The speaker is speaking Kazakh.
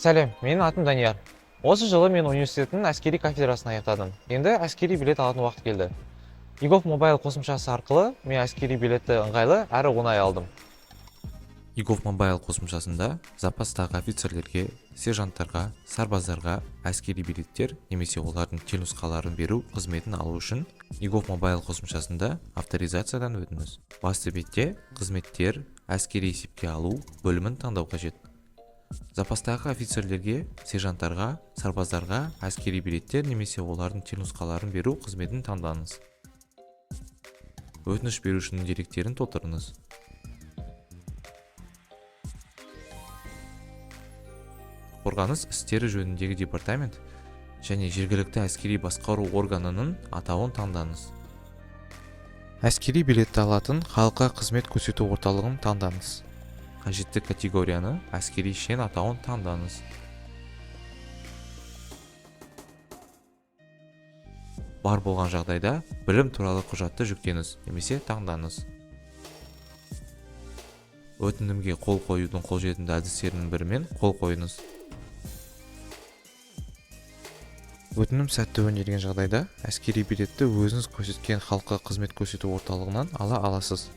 Сәлем, менің атым Данияр. Осы жылы мен университеттің әскери кафедрасын аяқтадым. Енді әскери билет алатын уақыт келді. егов мобайл қосымшасы арқылы мен әскери билетті ыңғайлы әрі оңай алдым. егов мобайл қосымшасында запастағы офицерлерге, сержанттарға, сарбаздарға әскери билеттер немесе олардың телнұсқаларын беру қызметін алу үшін егов мобайл қосымшасында авторизациядан өтіңіз. Басты бетте қызметтер, әскери есепке алу бөлімін таңдау қажет. Запастағы офицерлерге, сержанттарға, сарбаздарға әскери билеттер немесе олардың телнұсқаларын беру қызметін таңдаңыз. Өтініш берушінің деректерін толтырыңыз. Қорғаныс істері жөніндегі департамент және жергілікті әскери басқару органының атауын таңдаңыз. Әскери билетті алатын халыққа қызмет көрсету орталығын таңдаңыз. Қажетті категорияны әскери шен атауын таңдаңыз. Бар болған жағдайда білім туралы құжатты жүктеңіз немесе таңдаңыз. Өтінімге қол қоюдың қолжетімді әдістерінің бірімен қол қойыңыз. Өтінім сәтті өңделген жағдайда әскери билетті өзіңіз көрсеткен халыққа қызмет көрсету орталығынан ала аласыз.